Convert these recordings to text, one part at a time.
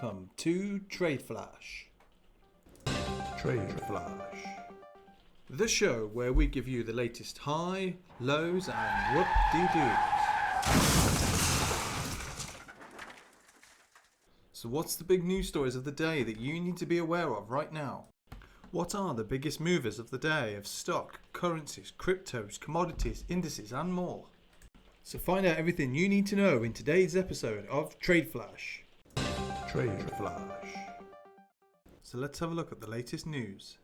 welcome to TradeFlash. TradeFlash. The show where we give you the latest high, lows and whoop-de-doos. So what's the big news stories of the day that you need to be aware of right now? What are the biggest movers of the day of stock, currencies, cryptos, commodities, indices and more? So find out everything you need to know in today's episode of TradeFlash. TradeFlash. So let's have a look at the latest news.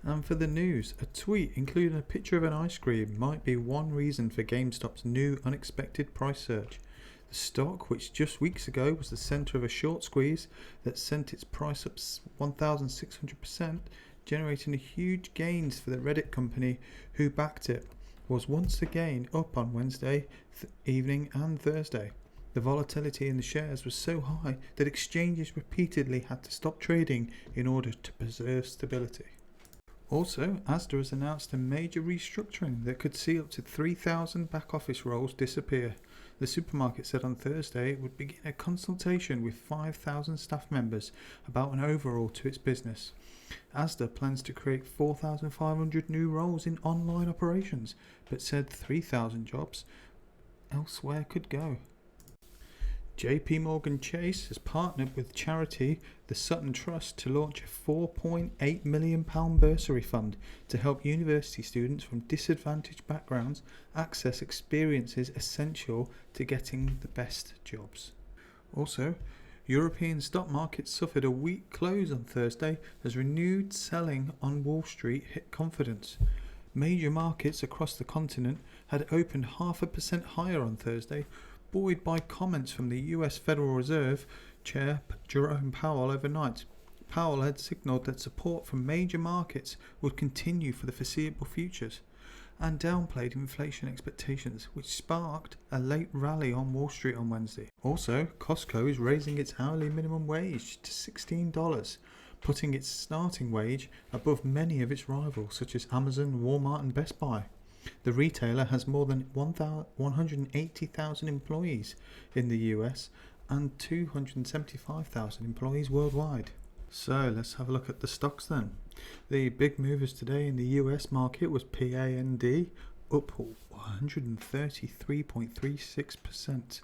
And for the news, a tweet including a picture of an ice cream might be one reason for GameStop's new unexpected price surge. The stock, which just weeks ago was the centre of a short squeeze that sent its price up 1,600%, generating huge gains for the Reddit company who backed it, was once again up on Wednesday evening and Thursday. The volatility in the shares was so high that exchanges repeatedly had to stop trading in order to preserve stability. Also, ASDA has announced a major restructuring that could see up to 3,000 back office roles disappear. The supermarket said on Thursday it would begin a consultation with 5,000 staff members about an overhaul to its business. ASDA plans to create 4,500 new roles in online operations, but said 3,000 jobs elsewhere could go. JP Morgan Chase has partnered with charity the Sutton Trust to launch a £4.8 million bursary fund to help university students from disadvantaged backgrounds access experiences essential to getting the best jobs. Also, European stock markets suffered a weak close on Thursday as renewed selling on Wall Street hit confidence. Major markets across the continent had opened 0.5% higher on Thursday, buoyed by comments from the US Federal Reserve Chair Jerome Powell overnight. Powell had signalled that support from major markets would continue for the foreseeable futures and downplayed inflation expectations, which sparked a late rally on Wall Street on Wednesday. Also, COSCO is raising its hourly minimum wage to $16, putting its starting wage above many of its rivals such as Amazon, Walmart and Best Buy. The retailer has more than 180,000 employees in the US and 275,000 employees worldwide. So let's have a look at the stocks then. The big movers today in the US market was PAND up 133.36%.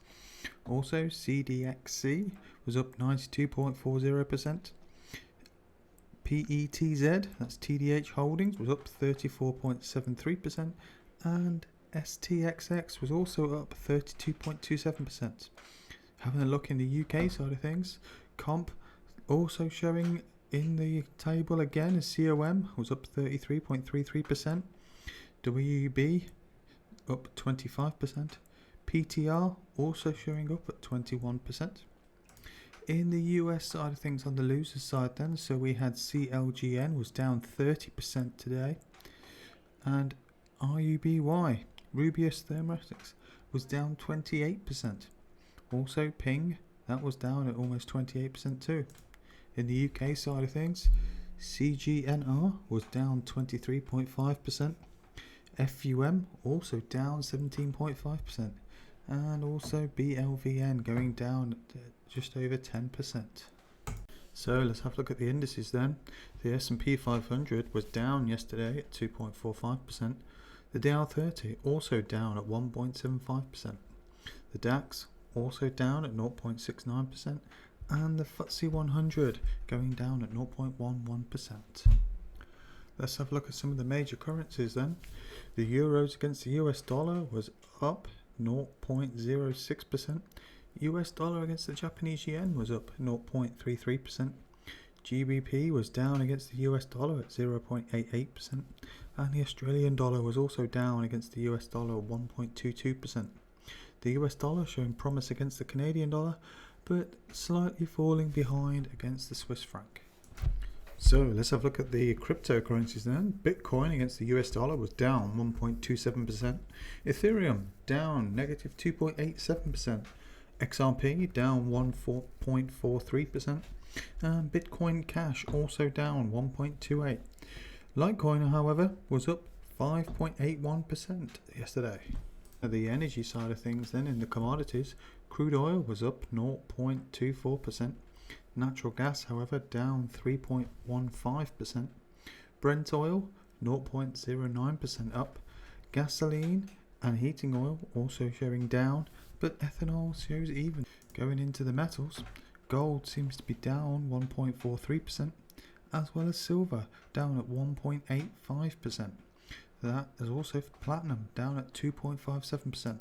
Also CDXC was up 92.40%. PETZ, that's TDH Holdings, was up 34.73%, and STXX was also up 32.27%. Having a look in the UK side of things, Comp also showing in the table again as COM was up 33.33%, WB up 25%, PTR also showing up at 21%. In the US side of things on the losers side then, so we had CLGN was down 30% today, and RUBY, Rubius Thermetics, was down 28%. Also Ping, that was down at almost 28% too. In the UK side of things, CGNR was down 23.5%, FUM also down 17.5%, and also BLVN going down just over 10%. So let's have a look at the indices then. The S&P 500 was down yesterday at 2.45%. The Dow 30 also down at 1.75%. The DAX also down at 0.69%, and the FTSE 100 going down at 0.11%. Let's have a look at some of the major currencies then. The euros against the US dollar was up 0.06%. US dollar against the Japanese yen was up 0.33%. GBP was down against the US dollar at 0.88%, and the Australian dollar was also down against the US dollar at 1.22%. The US dollar showing promise against the Canadian dollar, but slightly falling behind against the Swiss franc. So let's have a look at the cryptocurrencies then. Bitcoin against the US dollar was down 1.27%. Ethereum down negative 2.87%. XRP down 1.43%. And Bitcoin Cash also down 1.28%. Litecoin, however, was up 5.81% yesterday. The energy side of things then in the commodities, crude oil was up 0.24%, Natural gas, however, down 3.15%. Brent oil 0.09% up. Gasoline and heating oil also showing down, but ethanol shows even. Going into the metals, gold seems to be down 1.43%, as well as silver down at 1.85%. That is also for platinum down at 2.57%.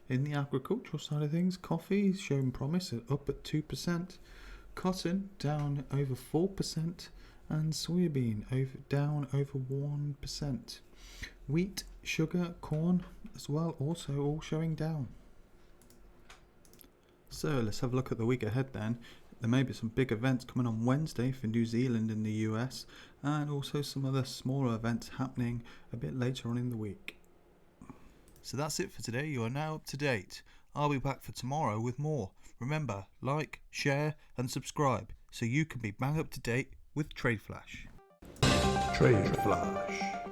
In the agricultural side of things, coffee is showing promise up at 2%, cotton down over 4%, and soybean down over 1%. Wheat, sugar, corn as well also all showing down. So let's have a look at the week ahead then. There may be some big events coming on Wednesday for New Zealand and the US, and also some other smaller events happening a bit later on in the week. So that's it for today. You are now up to date. I'll be back for tomorrow with more. Remember, like, share and subscribe so you can be bang up to date with TradeFlash. TradeFlash.